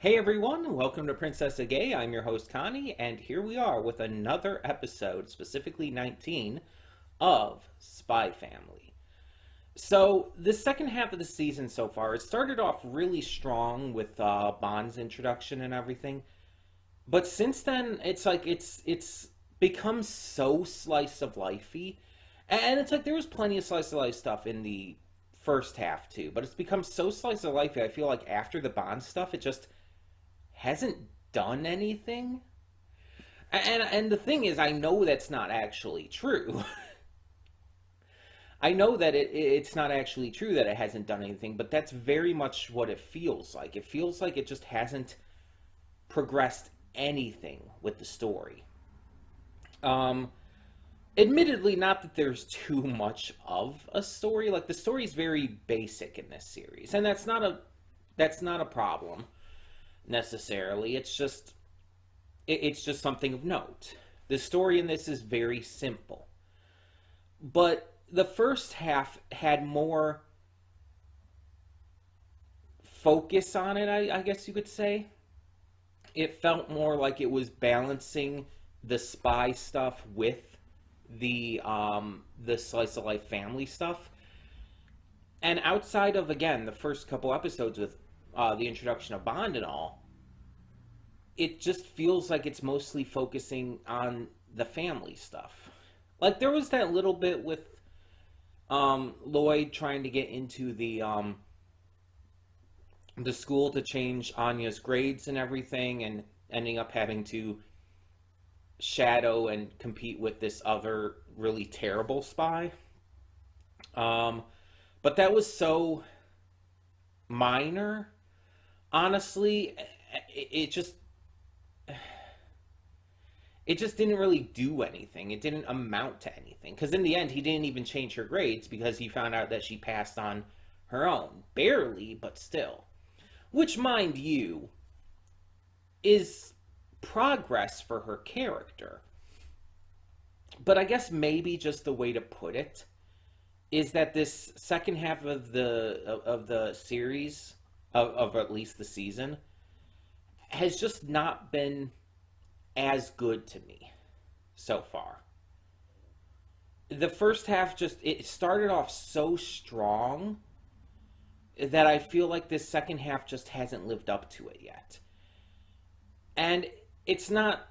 Hey everyone, welcome to Princess Gay. I'm your host Connie, and here we are with another episode, specifically 19, of Spy Family. So, the second half of the season so far, it started off really strong with Bond's introduction and everything, but since then, it's become so slice of lifey, and it's like there was plenty of slice of life stuff in the first half too, but it's become so slice of lifey. I feel like after the Bond stuff, it just hasn't done anything. And the thing is, I know that's not actually true. I know that it's not actually true that it hasn't done anything, but that's very much what it feels like. It feels like it just hasn't progressed anything with the story. Um, Admittedly, not that there's too much of a story. Like the story's very basic in this series, and that's not a problem necessarily. It's just something of note. The story in this is very simple. But the first half had more focus on it, I guess you could say. It felt more like it was balancing the spy stuff with the slice of life family stuff. And outside of, again, the first couple episodes with the introduction of Bond and all, it just feels like it's mostly focusing on the family stuff. Like there was that little bit with Lloyd trying to get into the school to change Anya's grades and everything, and ending up having to shadow and compete with this other really terrible spy. Um, but that was so minor. Honestly, it just it just didn't really do anything. It didn't amount to anything. Because in the end, he didn't even change her grades because he found out that she passed on her own. Barely, but still. Which, mind you, is progress for her character. But I guess maybe just the way to put it is that this second half of the series, of at least the season, has just not been as good to me so far. The first half just it started off so strong that I feel like this second half just hasn't lived up to it yet. And it's not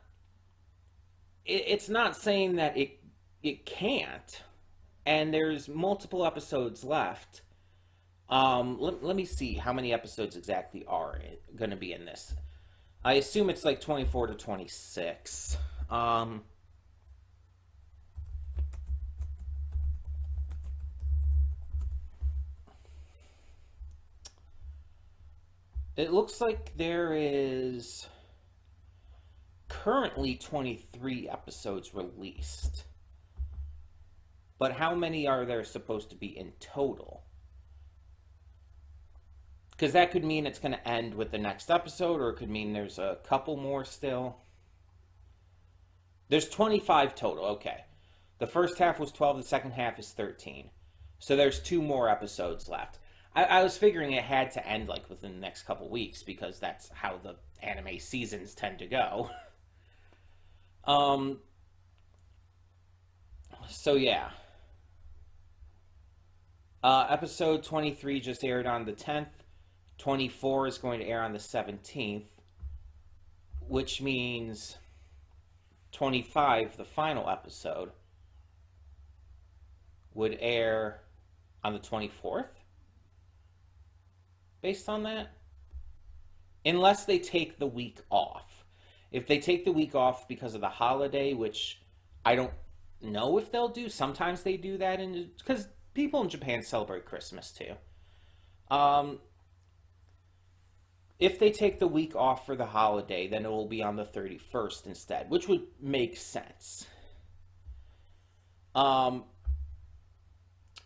it's not saying that it can't. And there's multiple episodes left. Let me see how many episodes exactly are going to be in this. I assume it's like 24 to 26. It looks like there is currently 23 episodes released. But how many are there supposed to be in total? Because that could mean it's going to end with the next episode, or it could mean there's a couple more still. There's 25 total, okay. The first half was 12, the second half is 13. So there's two more episodes left. I was figuring it had to end like within the next couple weeks because that's how the anime seasons tend to go. um. So yeah. Episode 23 just aired on the 10th. 24 is going to air on the 17th, which means 25, the final episode, would air on the 24th, based on that. Unless they take the week off. If they take the week off because of the holiday, which I don't know if they'll do, sometimes they do that, because people in Japan celebrate Christmas too. Um, If they take the week off for the holiday, then it will be on the 31st instead, which would make sense. Um,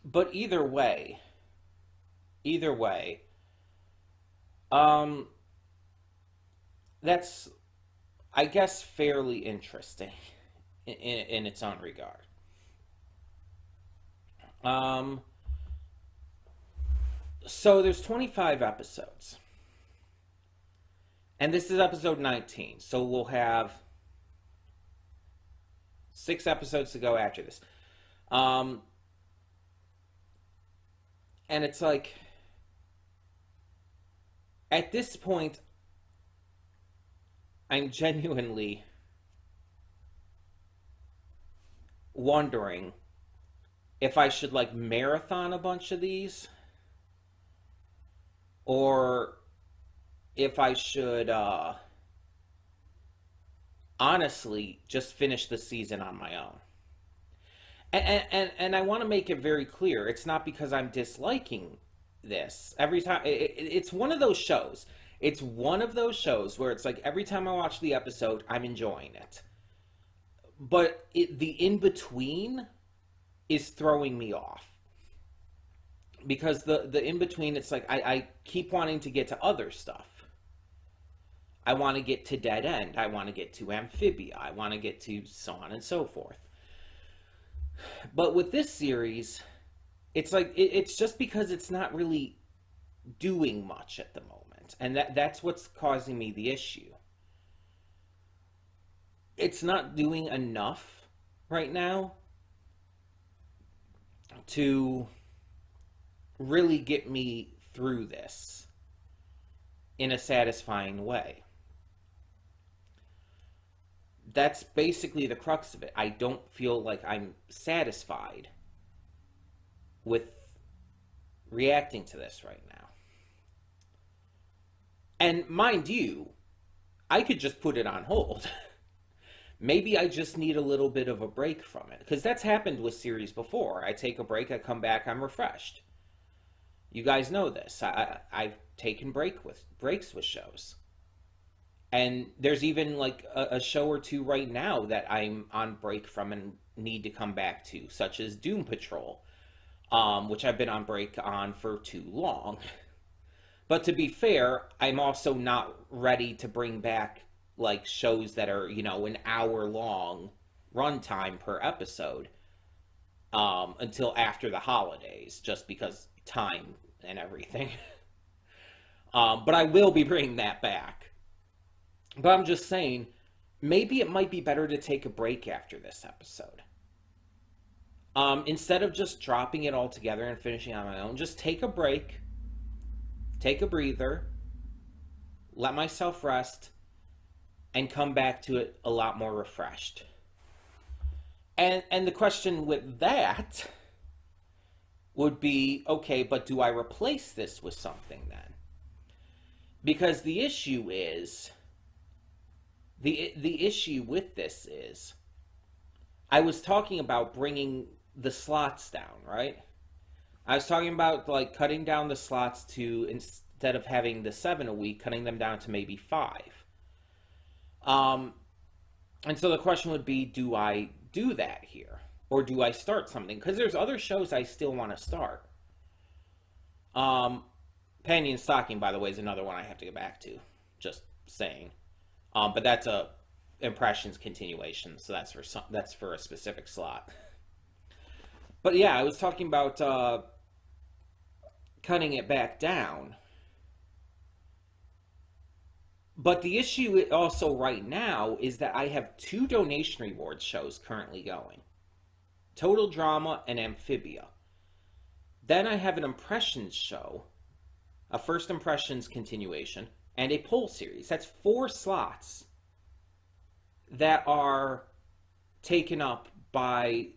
but either way, um, that's, I guess, fairly interesting in its own regard. Um, so there's 25 episodes. And this is episode 19, so we'll have 6 episodes to go after this. And it's like, at this point, I'm genuinely wondering if I should like marathon a bunch of these, or if I should honestly just finish the season on my own. And I want to make it very clear, it's not because I'm disliking this. Every time, it's one of those shows. It's one of those shows where it's like every time I watch the episode, I'm enjoying it. But the in-between is throwing me off. Because the in-between, it's like I keep wanting to get to other stuff. I want to get to Dead End. I want to get to Amphibia. I want to get to so on and so forth. But with this series, it's like it's just because it's not really doing much at the moment. And that's what's causing me the issue. It's not doing enough right now to really get me through this in a satisfying way. That's basically the crux of it. I don't feel like I'm satisfied with reacting to this right now. And mind you, I could just put it on hold. Maybe I just need a little bit of a break from it. Because that's happened with series before. I take a break, I come back, I'm refreshed. You guys know this. I've taken breaks with shows. And there's even like a show or two right now that I'm on break from and need to come back to, such as Doom Patrol, which I've been on break on for too long. But to be fair, I'm also not ready to bring back like shows that are, an hour long runtime per episode until after the holidays, just because time and everything. But I will be bringing that back. But I'm just saying, maybe it might be better to take a break after this episode. Instead of just dropping it all together and finishing on my own, just take a break, take a breather, let myself rest, and come back to it a lot more refreshed. And the question with that would be, okay, but do I replace this with something then? Because the issue is... The issue with this is, I was talking about bringing the slots down, right? I was talking about like cutting down the slots to, instead of having the 7 a week, cutting them down to maybe 5. And so the question would be, do I do that here? Or do I start something? Because there's other shows I still want to start. Penny and Stocking, by the way, is another one I have to get back to. Just saying. But that's a Impressions continuation, so that's for a specific slot. But yeah, I was talking about cutting it back down. But the issue also right now is that I have 2 donation rewards shows currently going. Total Drama and Amphibia. Then I have an Impressions show, a First Impressions continuation, and a poll series. That's 4 slots that are taken up by,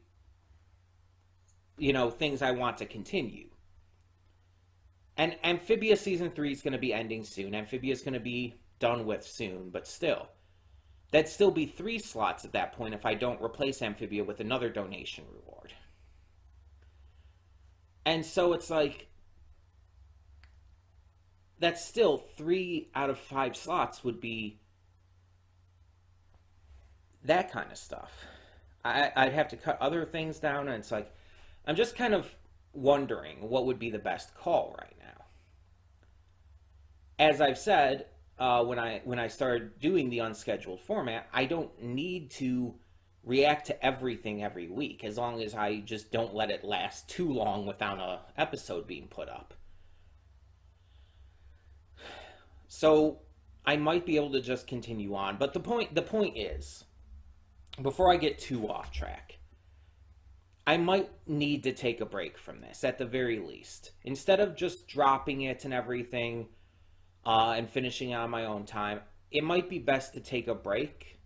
things I want to continue. And Amphibia Season 3 is going to be ending soon. Amphibia is going to be done with soon, but still. That'd still be 3 slots at that point if I don't replace Amphibia with another donation reward. And so it's like, that's still 3 out of 5 slots would be that kind of stuff. I'd have to cut other things down, and it's like, I'm just kind of wondering what would be the best call right now. As I've said, when I started doing the unscheduled format, I don't need to react to everything every week, as long as I just don't let it last too long without an episode being put up. So I might be able to just continue on. But the point is, before I get too off track, I might need to take a break from this at the very least. Instead of just dropping it and everything and finishing on my own time, it might be best to take a break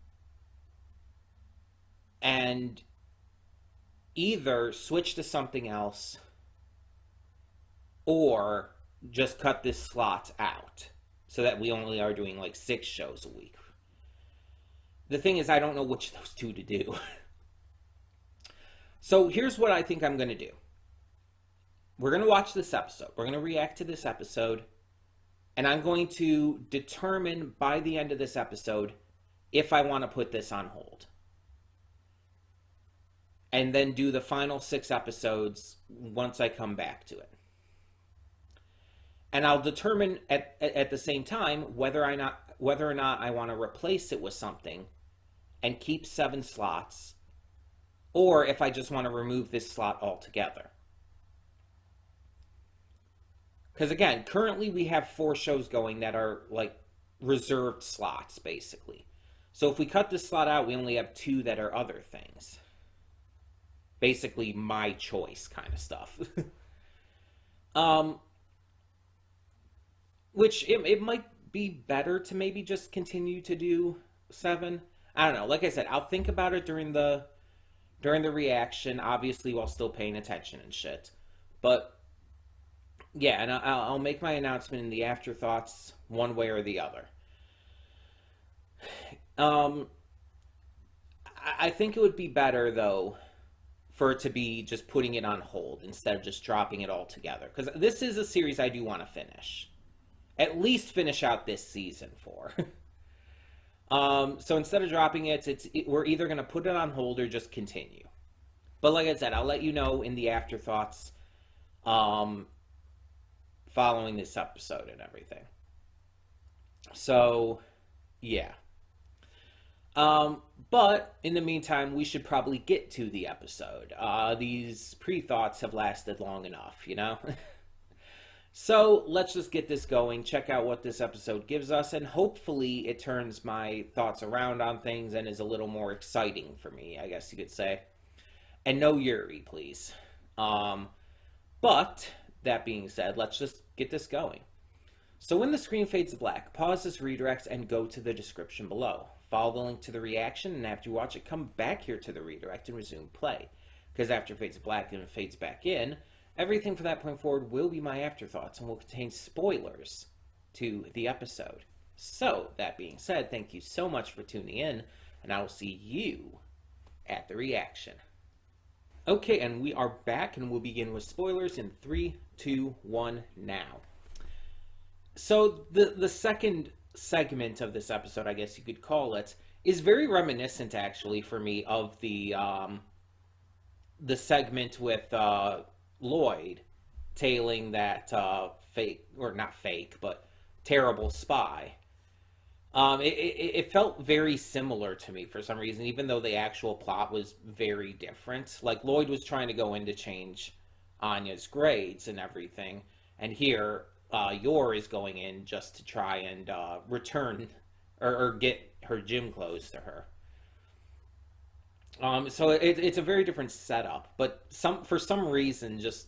and either switch to something else or just cut this slot out so that we only are doing like 6 shows a week. The thing is, I don't know which of those two to do. So here's what I think I'm going to do. We're going to watch this episode. We're going to react to this episode. And I'm going to determine by the end of this episode if I want to put this on hold. And then do the final 6 episodes once I come back to it. And I'll determine at the same time whether or not I want to replace it with something and keep 7 slots, or if I just want to remove this slot altogether. Because again, currently we have 4 shows going that are like reserved slots, basically. So if we cut this slot out, we only have 2 that are other things. Basically my choice kind of stuff. Which it might be better to maybe just continue to do 7. I don't know. Like I said, I'll think about it during the reaction, obviously while still paying attention and shit. But yeah, and I'll make my announcement in the afterthoughts one way or the other. I think it would be better though for it to be just putting it on hold instead of just dropping it all together, because this is a series I do want to finish. At least finish out this season for. So instead of dropping it, we're either going to put it on hold or just continue. But like I said, I'll let you know in the afterthoughts following this episode and everything. So, yeah. But in the meantime, we should probably get to the episode. These pre-thoughts have lasted long enough, you know? So let's just get this going, check out what this episode gives us, and hopefully it turns my thoughts around on things and is a little more exciting for me, I guess you could say. And no Yuri, please. But, that being said, let's just get this going. So when the screen fades to black, pause this redirect and go to the description below. Follow the link to the reaction, and after you watch it, come back here to the redirect and resume play. Because after it fades to black and it fades back in, everything from that point forward will be my afterthoughts and will contain spoilers to the episode. So, that being said, thank you so much for tuning in, and I will see you at the reaction. Okay, and we are back, and we'll begin with spoilers in 3, 2, 1, now. So, the second segment of this episode, I guess you could call it, is very reminiscent, actually, for me, of the segment with Lloyd tailing that fake, or not fake, but terrible spy. It felt very similar to me for some reason, even though the actual plot was very different. Like, Lloyd was trying to go in to change Anya's grades and everything, and here Yor is going in just to try and return or get her gym clothes to her. So it's a very different setup, but for some reason, just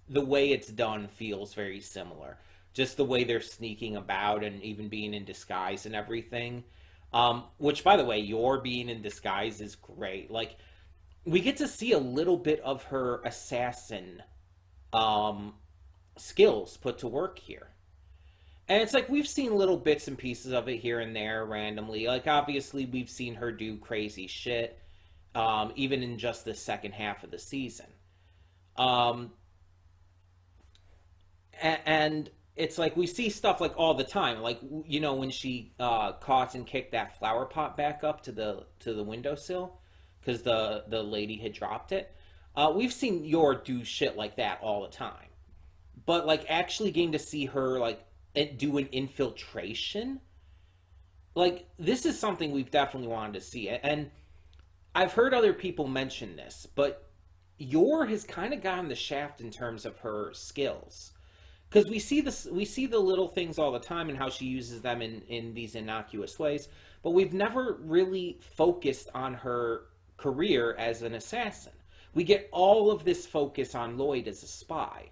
the way it's done feels very similar. Just the way they're sneaking about and even being in disguise and everything. Which, by the way, your being in disguise is great. Like, we get to see a little bit of her assassin skills put to work here. And it's like we've seen little bits and pieces of it here and there randomly. Like, obviously, we've seen her do crazy shit, even in just the second half of the season. And it's like we see stuff like all the time. Like, you know, when she caught and kicked that flower pot back up to the windowsill because the lady had dropped it. We've seen Yor do shit like that all the time. But, like, actually getting to see her, like, do an infiltration, like, this is something we've definitely wanted to see. And I've heard other people mention this, but Yor has kind of gotten the shaft in terms of her skills, because we see the little things all the time and how she uses them in these innocuous ways, but we've never really focused on her career as an assassin. We get all of this focus on Lloyd as a spy.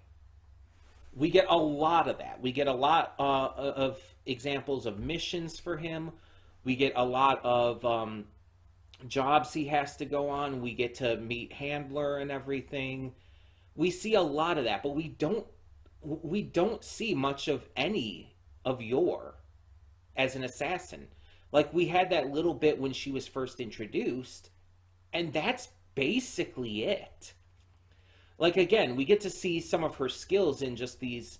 We get a lot of that. We get a lot of examples of missions for him. We get a lot of jobs he has to go on. We get to meet Handler and everything. We see a lot of that, but we don't see much of any of Yor as an assassin. Like, we had that little bit when she was first introduced, and that's basically it. Like, again, we get to see some of her skills in just these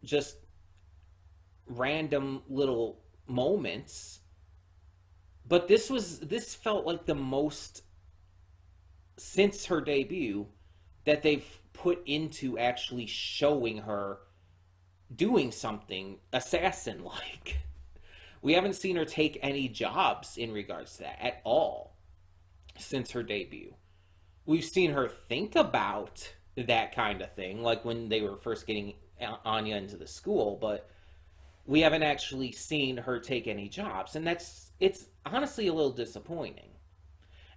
just random little moments. But this felt like the most, since her debut, that they've put into actually showing her doing something assassin like. We haven't seen her take any jobs in regards to that at all since her debut. We've seen her think about that kind of thing, like when they were first getting Anya into the school, but we haven't actually seen her take any jobs, and it's honestly a little disappointing.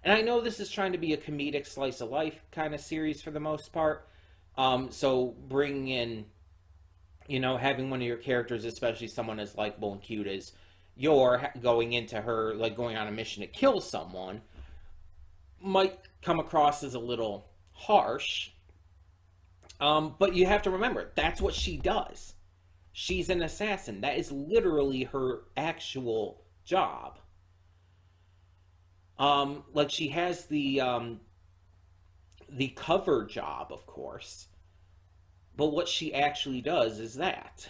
And I know this is trying to be a comedic slice of life kind of series for the most part, so bringing in, having one of your characters, especially someone as likable and cute as Yor, going into her, like, going on a mission to kill someone, might come across as a little harsh. But you have to remember, that's what she does. She's an assassin. That is literally her actual job. Like, she has the cover job, of course, but what she actually does is that.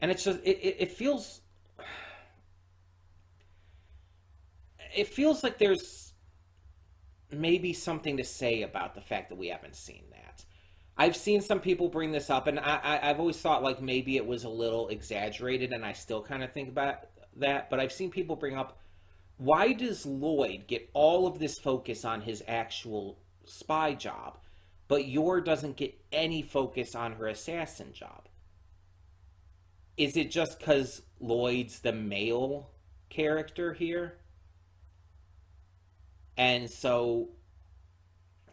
And it's just, it feels like there's maybe something to say about the fact that we haven't seen that. I've seen some people bring this up, and I've always thought, like, maybe it was a little exaggerated, and I still kind of think about that, but I've seen people bring up, why does Lloyd get all of this focus on his actual spy job, but Yor doesn't get any focus on her assassin job? Is it just because Lloyd's the male character here? And so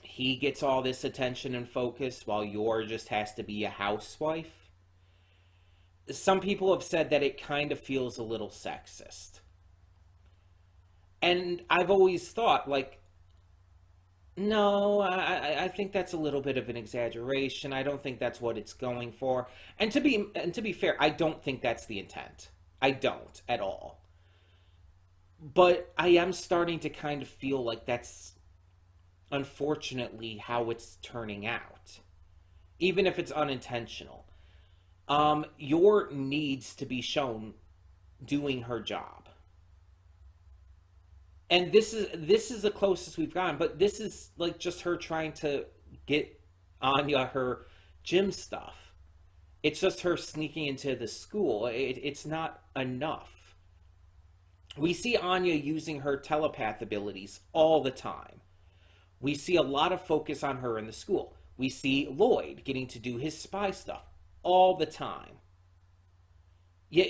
he gets all this attention and focus while Yor just has to be a housewife? Some people have said that it kind of feels a little sexist. And I've always thought, like, no, I think that's a little bit of an exaggeration. I don't think that's what it's going for. And to be fair, I don't think that's the intent. I don't at all. But I am starting to kind of feel like that's unfortunately how it's turning out. Even if it's unintentional. Yor needs to be shown doing her job. And this is the closest we've gotten, but this is like just her trying to get Anya her gym stuff. It's just her sneaking into the school. It's not enough. We see Anya using her telepath abilities all the time. We see a lot of focus on her in the school. We see Lloyd getting to do his spy stuff all the time. Yet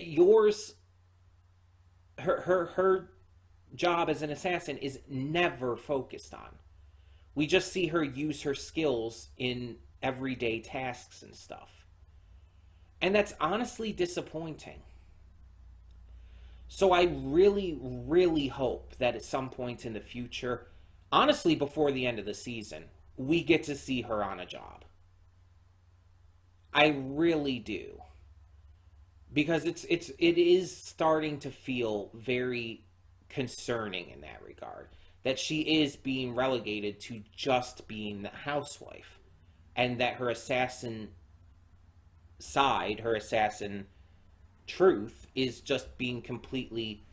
her job as an assassin is never focused on. We just see her use her skills in everyday tasks and stuff. And that's honestly disappointing. So I really, really hope that at some point in the future, honestly before the end of the season, we get to see her on a job. I really do. Because it is starting to feel very concerning in that regard, that she is being relegated to just being the housewife, and that her assassin side, her assassin truth, is just being completely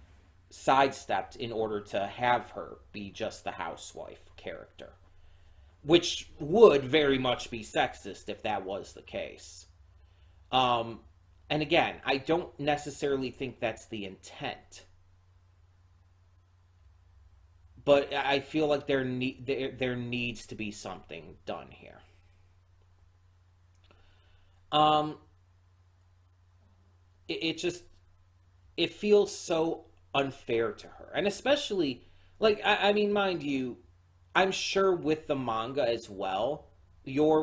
sidestepped in order to have her be just the housewife character, which would very much be sexist if that was the case. And again, I don't necessarily think that's the intent. But I feel like there needs to be something done here. Um, it just it feels so unfair to her, and especially like I mean, mind you, I'm sure with the manga as well. Yor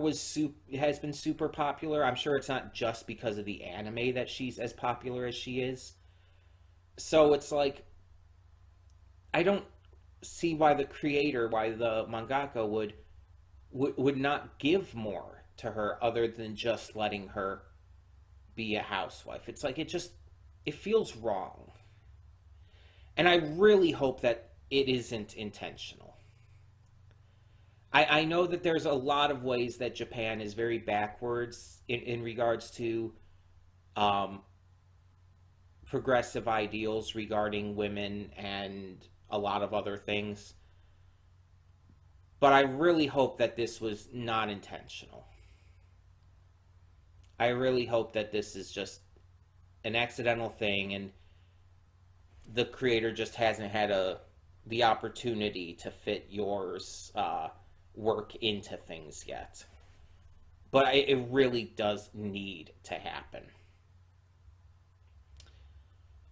has been super popular. I'm sure it's not just because of the anime that she's as popular as she is. So it's like I don't see why the creator, why the mangaka would not give more to her other than just letting her be a housewife. It's like it feels wrong. And I really hope that it isn't intentional. I know that there's a lot of ways that Japan is very backwards in regards to um, progressive ideals regarding women and a lot of other things. But I really hope that this was not intentional. I really hope that this is just an accidental thing and the creator just hasn't had the opportunity to fit yours work into things yet. But it really does need to happen.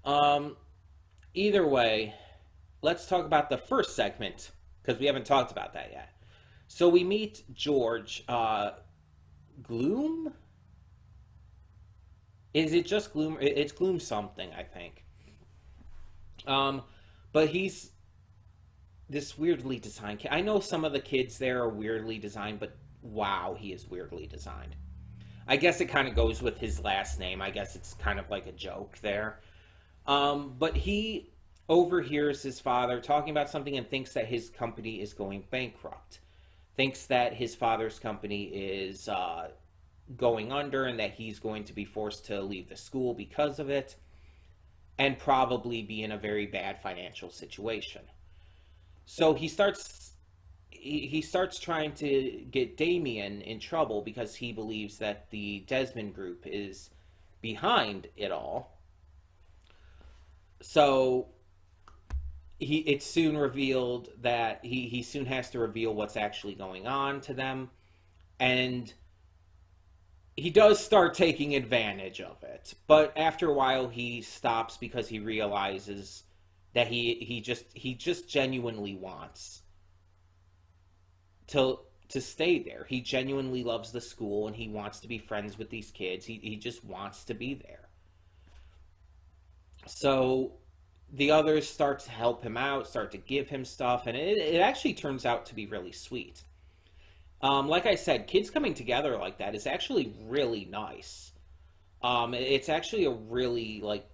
Um, Either way, let's talk about the first segment because we haven't talked about that yet. So we meet George Gloom. Is it just Gloom? It's Gloom something, I think. Um, but he's this weirdly designed kid. I know some of the kids there are weirdly designed, but wow, he is weirdly designed. I guess it kind of goes with his last name. I guess it's kind of like a joke there. But he overhears his father talking about something and thinks that his company is going bankrupt. Thinks that his father's company is going under and that he's going to be forced to leave the school because of it and probably be in a very bad financial situation. So he starts trying to get Damien in trouble because he believes that the Desmond group is behind it all. So it's soon revealed that he soon has to reveal what's actually going on to them, and he does start taking advantage of it. But after a while, he stops because he realizes that he just genuinely wants to to stay there. He genuinely loves the school and he wants to be friends with these kids. He just wants to be there. So the others start to help him out, start to give him stuff, and it actually turns out to be really sweet. Like I said, kids coming together like that is actually really nice. It's actually a really like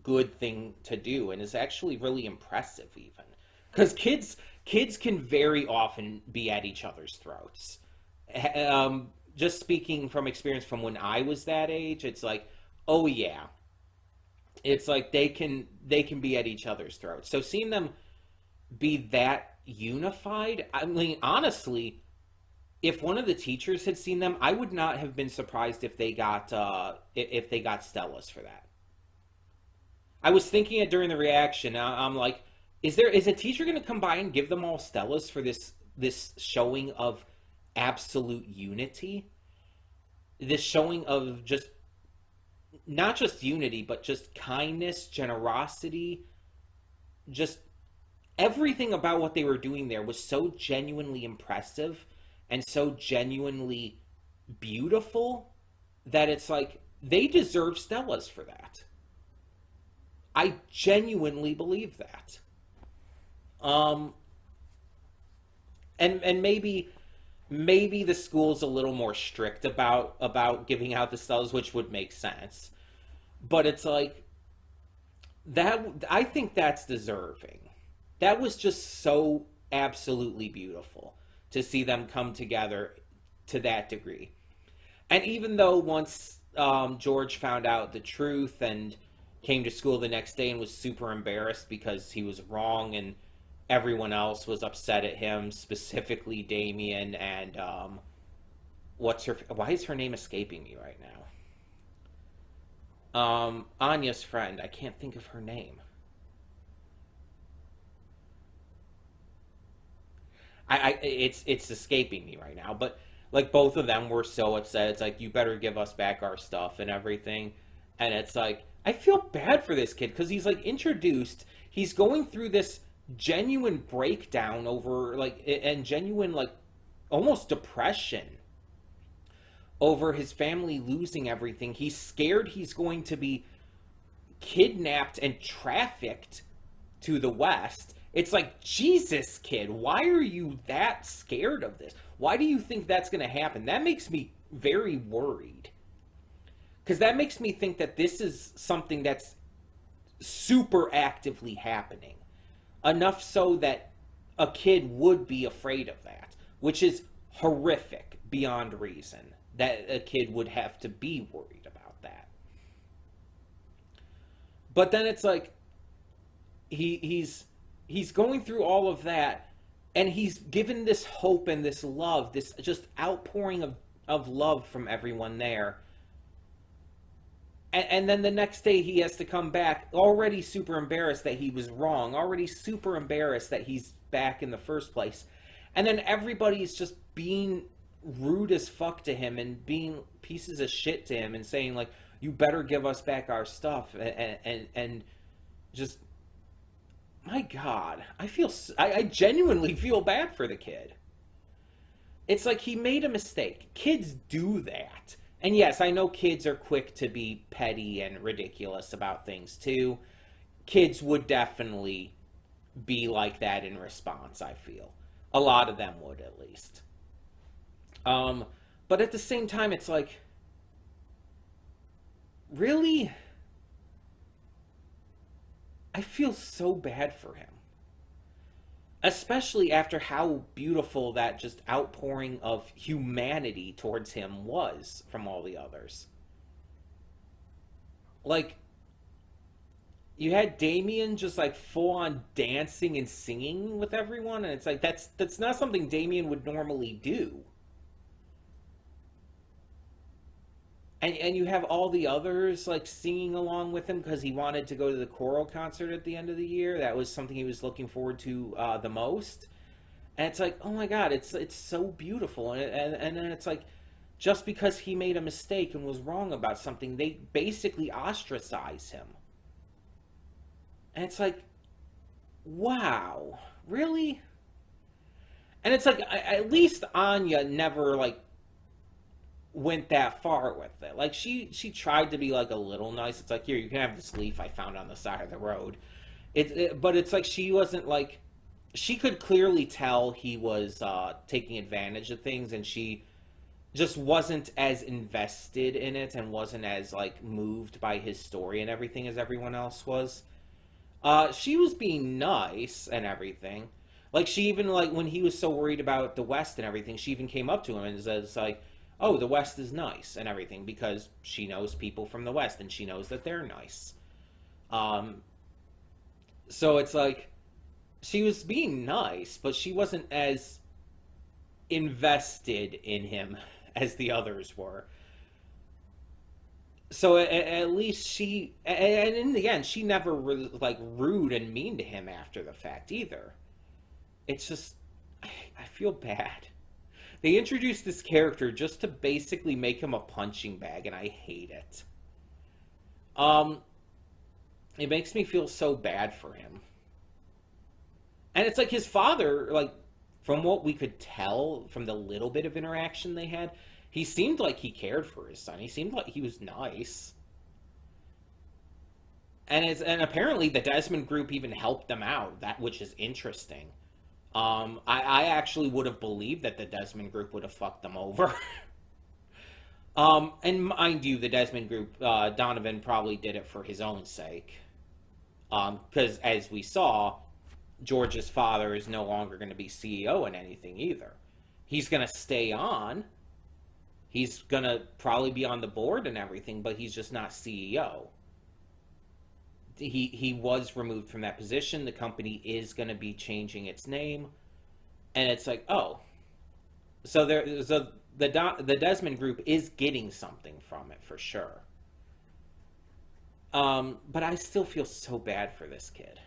good thing to do, and it's actually really impressive even because kids can very often be at each other's throats. Just speaking from experience from when I was that age, it's like, oh yeah, it's like they can be at each other's throats. So seeing them be that unified, I mean, honestly, if one of the teachers had seen them, I would not have been surprised if they got Stellas for that. I was thinking it during the reaction. I'm like, is a teacher going to come by and give them all Stellas for this showing of absolute unity? This showing of just not just unity, but just kindness, generosity, just everything about what they were doing there was so genuinely impressive and so genuinely beautiful that it's like they deserve Stellas for that. I genuinely believe that. Um, and maybe the school's a little more strict about giving out the Stellas, which would make sense. But it's like that. I think that's deserving. That was just so absolutely beautiful to see them come together to that degree. And even though once George found out the truth and came to school the next day and was super embarrassed because he was wrong and everyone else was upset at him, specifically Damien and why is her name escaping me right now? Anya's friend. I can't think of her name. It's escaping me right now. But Like, both of them were so upset. It's like, you better give us back our stuff and everything. And it's like, I feel bad for this kid because he's like introduced. He's going through this genuine breakdown over like, and genuine like almost depression over his family losing everything. He's scared he's going to be kidnapped and trafficked to the West. It's like, Jesus, kid, why are you that scared of this? Why do you think that's going to happen? That makes me very worried. Because that makes me think that this is something that's super actively happening. Enough so that a kid would be afraid of that. Which is horrific beyond reason. That a kid would have to be worried about that. But then it's like, he's going through all of that, and he's given this hope and this love, this just outpouring of love from everyone there. And then the next day he has to come back already super embarrassed that he was wrong, already super embarrassed that he's back in the first place. And then everybody's just being rude as fuck to him and being pieces of shit to him and saying like, you better give us back our stuff, and just, my God, I genuinely feel bad for the kid. It's like he made a mistake. Kids do that. And yes, I know kids are quick to be petty and ridiculous about things too. Kids would definitely be like that in response, I feel. A lot of them would, at least. But at the same time, it's like, really? I feel so bad for him. Especially after how beautiful that just outpouring of humanity towards him was from all the others. Like, you had Damien just like full on dancing and singing with everyone, and it's like, that's not something Damien would normally do. And you have all the others like singing along with him because he wanted to go to the choral concert at the end of the year. That was something he was looking forward to the most. And it's like, oh my God, it's so beautiful. And then it's like, just because he made a mistake and was wrong about something, they basically ostracize him. And it's like, wow, really? And it's like, at least Anya never like went that far with it. Like, she tried to be like a little nice. It's like, here, you can have this leaf I found on the side of the road. But it's like, she wasn't like, she could clearly tell he was taking advantage of things, and she just wasn't as invested in it and wasn't as like moved by his story and everything as everyone else was. She was being nice and everything. Like, she even, like, when he was so worried about the West and everything, she even came up to him and says like, oh, the West is nice and everything, because she knows people from the West and she knows that they're nice. So it's like, she was being nice, but she wasn't as invested in him as the others were. So at least she, and in the end, she never was like rude and mean to him after the fact either. It's just, I feel bad. They introduced this character just to basically make him a punching bag, and I hate it. Um, it makes me feel so bad for him. And it's like his father, like, from what we could tell from the little bit of interaction they had, he seemed like he cared for his son. He seemed like he was nice. And apparently the Desmond group even helped them out, that which is interesting. I actually would have believed that the Desmond group would have fucked them over. And mind you, the Desmond group, Donovan probably did it for his own sake. Because as we saw, George's father is no longer going to be CEO in anything either. He's going to stay on. He's going to probably be on the board and everything, but he's just not CEO. He was removed from that position. The company is going to be changing its name. And it's like, oh. So the Desmond group is getting something from it for sure. But I still feel so bad for this kid,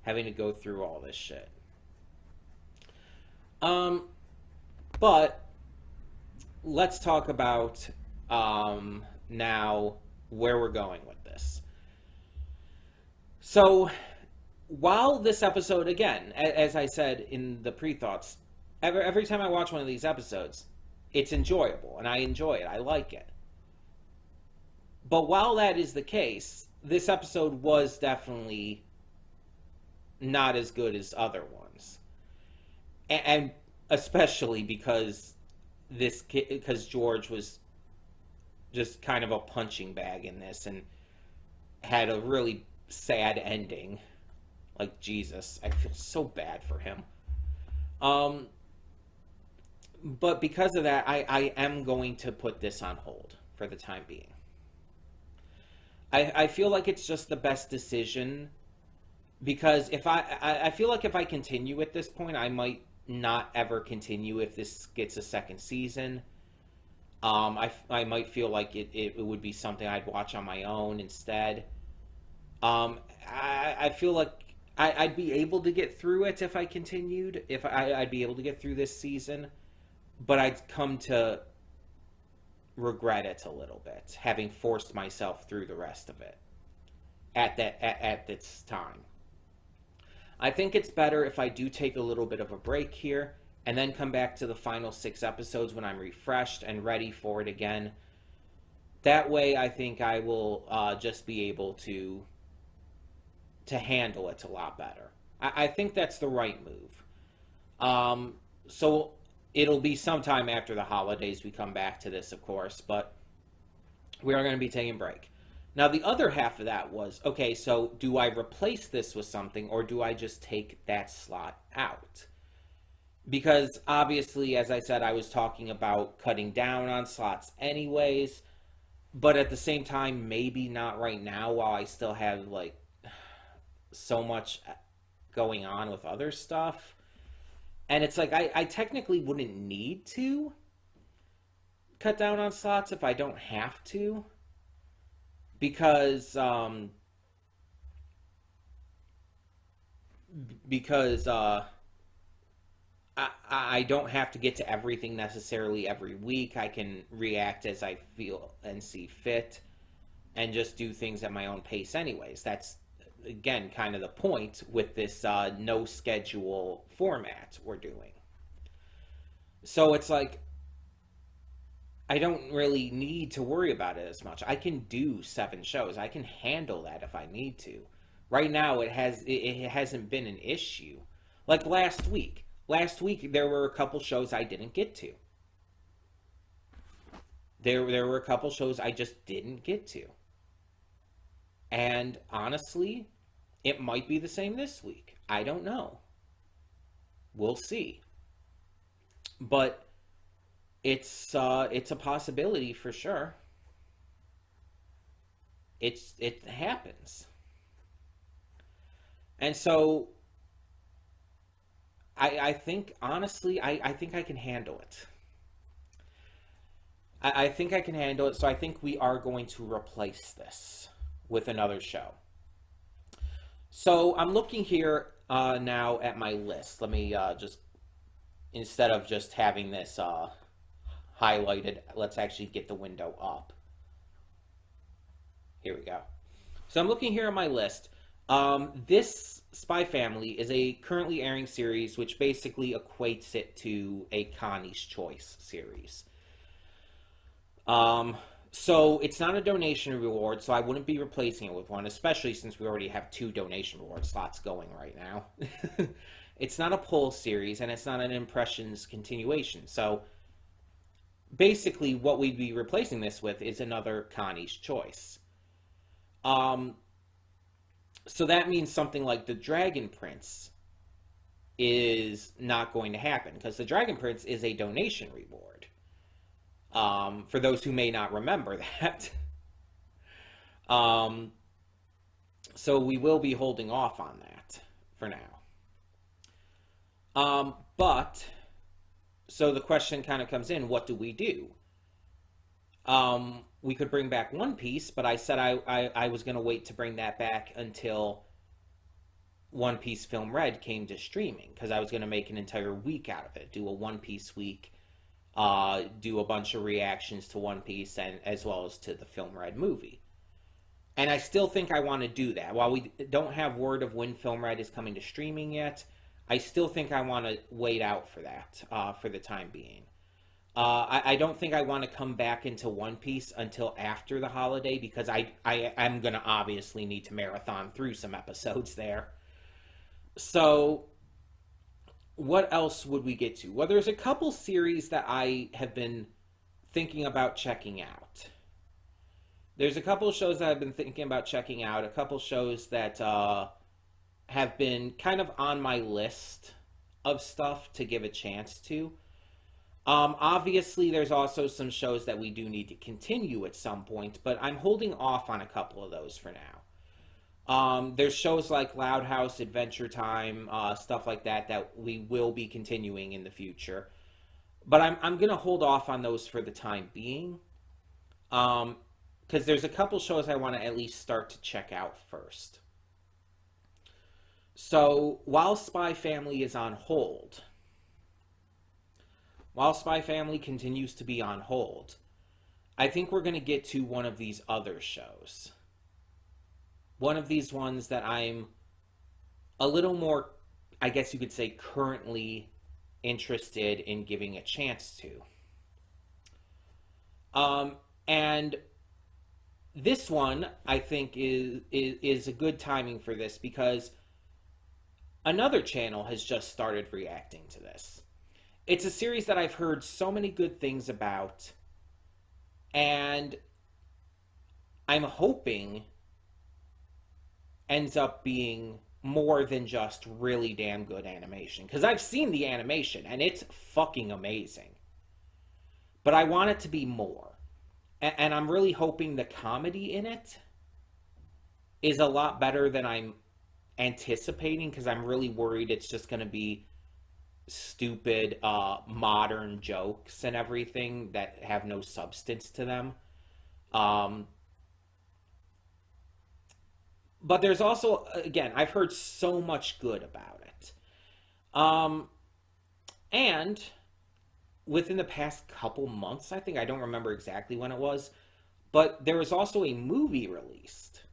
having to go through all this shit. But let's talk about now where we're going with this. So, while this episode, again, as I said in the pre-thoughts, every time I watch one of these episodes, it's enjoyable, and I enjoy it. I like it. But while that is the case, this episode was definitely not as good as other ones. And especially because George was just kind of a punching bag in this and had a really sad ending. Like, Jesus, I feel so bad for him. But because of that, I am going to put this on hold for the time being. I feel like it's just the best decision, because if I feel like if I continue at this point, I might not ever continue if this gets a second season. I might feel like it would be something I'd watch on my own instead. I feel like I'd be able to get through it if I continued. If I'd be able to get through this season, but I'd come to regret it a little bit, having forced myself through the rest of it at this time. I think it's better if I do take a little bit of a break here and then come back to the final 6 episodes when I'm refreshed and ready for it again. That way, I think I will just be able to handle it a lot better. I think that's the right move. So it'll be sometime after the holidays we come back to this, of course, but we are going to be taking a break. Now, the other half of that was, okay, so do I replace this with something, or do I just take that slot out? Because obviously, as I said, I was talking about cutting down on slots anyways, but at the same time, maybe not right now while I still have, like, so much going on with other stuff. And it's like, I technically wouldn't need to cut down on slots if I don't have to, because I don't have to get to everything necessarily every week. I can react as I feel and see fit and just do things at my own pace anyways. That's, again, kind of the point with this no schedule format we're doing. So it's like, I don't really need to worry about it as much. I can do 7 shows. I can handle that if I need to. Right now, it hasn't been an issue. Like last week. Last week, there were a couple shows I didn't get to. There were a couple shows I just didn't get to. And honestly, it might be the same this week. I don't know. We'll see. But it's a possibility for sure. It happens. And so I think, honestly, I think I can handle it. I think I can handle it, so I think we are going to replace this with another show. So I'm looking here now at my list. Let me just, instead of just having this highlighted, let's actually get the window up. Here we go. So I'm looking here at my list. This Spy Family is a currently airing series, which basically equates it to a Connie's Choice series. So it's not a donation reward, so I wouldn't be replacing it with one, especially since we already have 2 donation reward slots going right now. It's not a poll series, and it's not an impressions continuation. So basically what we'd be replacing this with is another Connie's Choice. So that means something like the Dragon Prince is not going to happen, because the Dragon Prince is a donation reward. For those who may not remember that. So we will be holding off on that for now. But, so the question kind of comes in, what do we do? We could bring back One Piece, but I said I was going to wait to bring that back until One Piece Film Red came to streaming, because I was going to make an entire week out of it, do a One Piece week do a bunch of reactions to One Piece and as well as to the film Red movie. And I still think I want to do that. While we don't have word of when Film Red is coming to streaming yet, I still think I want to wait out for that for the time being. I don't think I want to come back into One Piece until after the holiday because I'm going to obviously need to marathon through some episodes there. So, what else would we get to? Well, there's a couple series that I have been thinking about checking out. There's a couple shows that I've been thinking about checking out, a couple shows that have been kind of on my list of stuff to give a chance to. Obviously, there's also some shows that we do need to continue at some point, but I'm holding off on a couple of those for now. There's shows like Loud House, Adventure Time, stuff like that that we will be continuing in the future. But I'm going to hold off on those for the time being. Because there's a couple shows I want to at least start to check out first. So, while Spy Family is on hold, while Spy Family continues to be on hold, I think we're going to get to one of these other shows. One of these ones that I'm a little more, I guess you could say, currently interested in giving a chance to. And this one, I think, is a good timing for this because another channel has just started reacting to this. It's a series that I've heard so many good things about, and I'm hoping ends up being more than just really damn good animation. Because I've seen the animation, and it's fucking amazing. But I want it to be more. And I'm really hoping the comedy in it is a lot better than I'm anticipating, because I'm really worried it's just going to be stupid modern jokes and everything that have no substance to them. But there's also, again, I've heard so much good about it. And within the past couple months, I think, I don't remember exactly when it was, but there was also a movie released.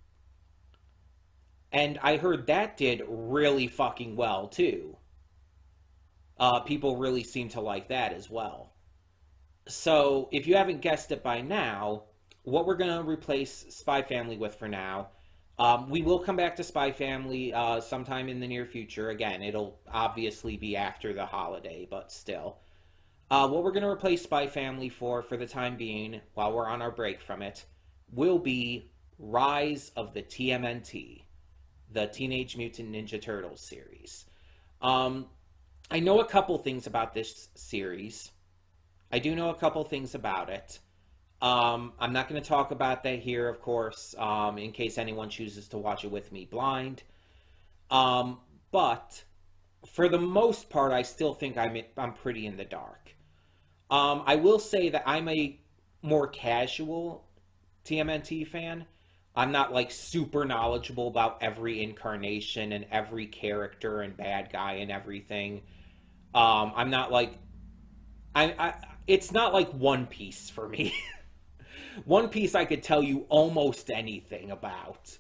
And I heard that did really fucking well, too. People really seem to like that as well. So, if you haven't guessed it by now, what we're going to replace Spy Family with for now, we will come back to Spy Family sometime in the near future. Again, it'll obviously be after the holiday, but still. What we're going to replace Spy Family for the time being, while we're on our break from it, will be Rise of the TMNT, the Teenage Mutant Ninja Turtles series. I know a couple things about this series. I do know a couple things about it. I'm not going to talk about that here, of course, in case anyone chooses to watch it with me blind. But for the most part, I still think I'm pretty in the dark. I will say that I'm a more casual TMNT fan. I'm not like super knowledgeable about every incarnation and every character and bad guy and everything. I'm not like it's not like One Piece for me. One Piece I could tell you almost anything about.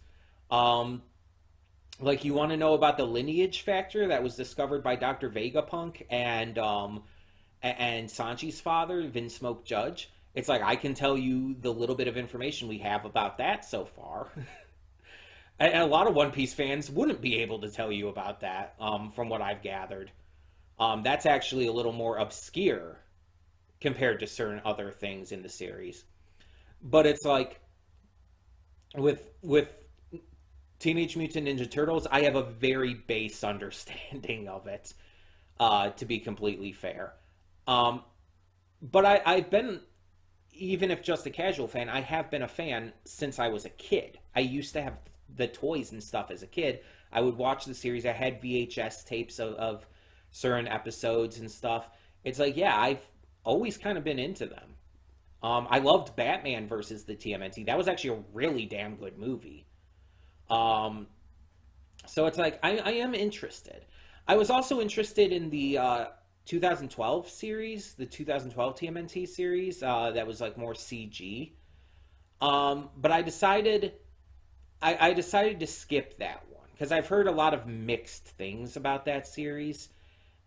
Like, you want to know about the lineage factor that was discovered by Dr. Vegapunk and Sanji's father, Vince Smoke Judge? It's like, I can tell you the little bit of information we have about that so far. And a lot of One Piece fans wouldn't be able to tell you about that, from what I've gathered. That's actually a little more obscure compared to certain other things in the series. But it's like, with Teenage Mutant Ninja Turtles, I have a very base understanding of it, to be completely fair. But I've been, even if just a casual fan, I have been a fan since I was a kid. I used to have the toys and stuff as a kid. I would watch the series. I had VHS tapes of certain episodes and stuff. It's like, yeah, I've always kind of been into them. I loved Batman versus the TMNT. That was actually a really damn good movie. So it's like, I am interested. I was also interested in the 2012 series, the 2012 TMNT series, that was like more CG. But I decided to skip that one because I've heard a lot of mixed things about that series.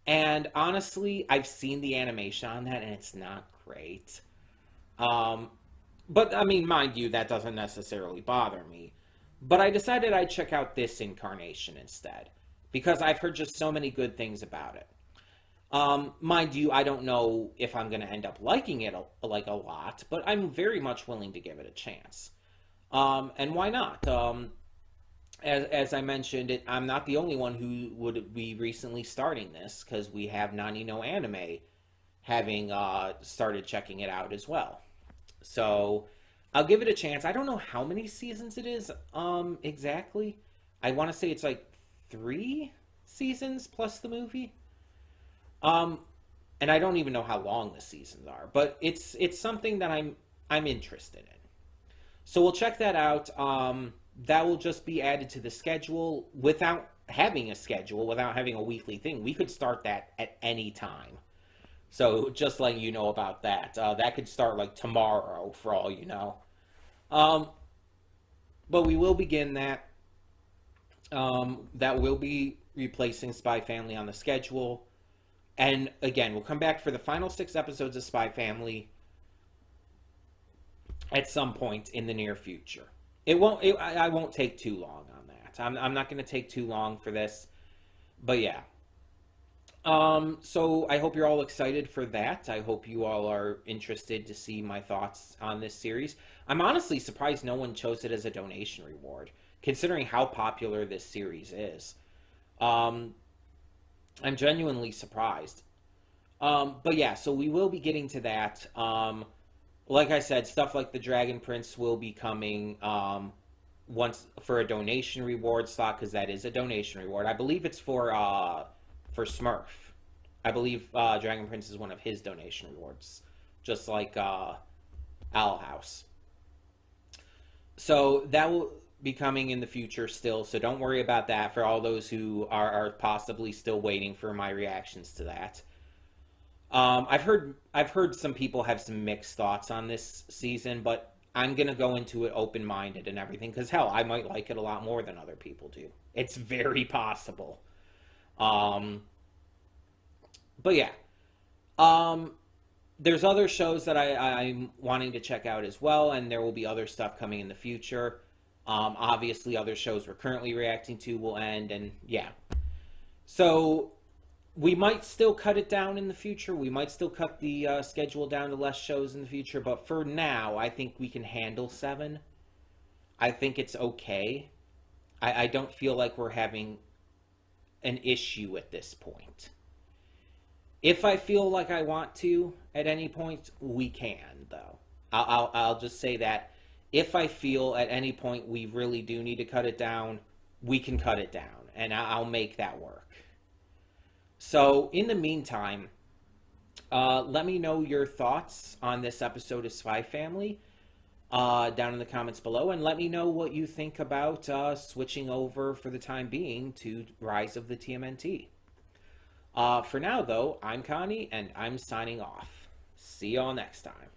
And honestly, I've seen the animation on that and it's not great. Um, but I mean, mind you, that doesn't necessarily bother me. But I decided I'd check out this incarnation instead because I've heard just so many good things about it. Mind you, I don't know if I'm going to end up liking it like a lot, but I'm very much willing to give it a chance. And why not? As I mentioned, I'm not the only one who would be recently starting this because we have Nani no Anime having started checking it out as well. So I'll give it a chance. I don't know how many seasons it is exactly. I want to say it's like 3 seasons plus the movie. Um, and I don't even know how long the seasons are, but it's something that I'm interested in. So we'll check that out. That will just be added to the schedule without having a schedule, without having a weekly thing. We could start that at any time. So just letting you know about that. That could start like tomorrow, for all you know. Um, but we will begin that. That will be replacing Spy Family on the schedule. And again, we'll come back for the final 6 episodes of Spy Family at some point in the near future. I won't take too long on that. I'm not going to take too long for this. But yeah. So I hope you're all excited for that. I hope you all are interested to see my thoughts on this series. I'm honestly surprised no one chose it as a donation reward, considering how popular this series is. Um, I'm genuinely surprised. But yeah, so we will be getting to that. Like I said, stuff like the Dragon Prince will be coming once for a donation reward slot because that is a donation reward. I believe it's for Smurf. I believe Dragon Prince is one of his donation rewards, just like Owl House. So that will be coming in the future still. So don't worry about that for all those who are possibly still waiting for my reactions to that. I've heard some people have some mixed thoughts on this season, but I'm gonna go into it open minded and everything because hell, I might like it a lot more than other people do. It's very possible. Um, but yeah, um, there's other shows that I'm wanting to check out as well, and there will be other stuff coming in the future. Obviously, other shows we're currently reacting to will end, and yeah. So we might still cut it down in the future. We might still cut the schedule down to less shows in the future, but for now, I think we can handle 7. I think it's okay. I don't feel like we're having an issue at this point. If I feel like I want to at any point, we can, though. I'll just say that if I feel at any point we really do need to cut it down, we can cut it down, and I'll make that work. So, in the meantime, let me know your thoughts on this episode of Spy Family down in the comments below, and let me know what you think about switching over for the time being to Rise of the TMNT. For now, though, I'm Connie, and I'm signing off. See y'all next time.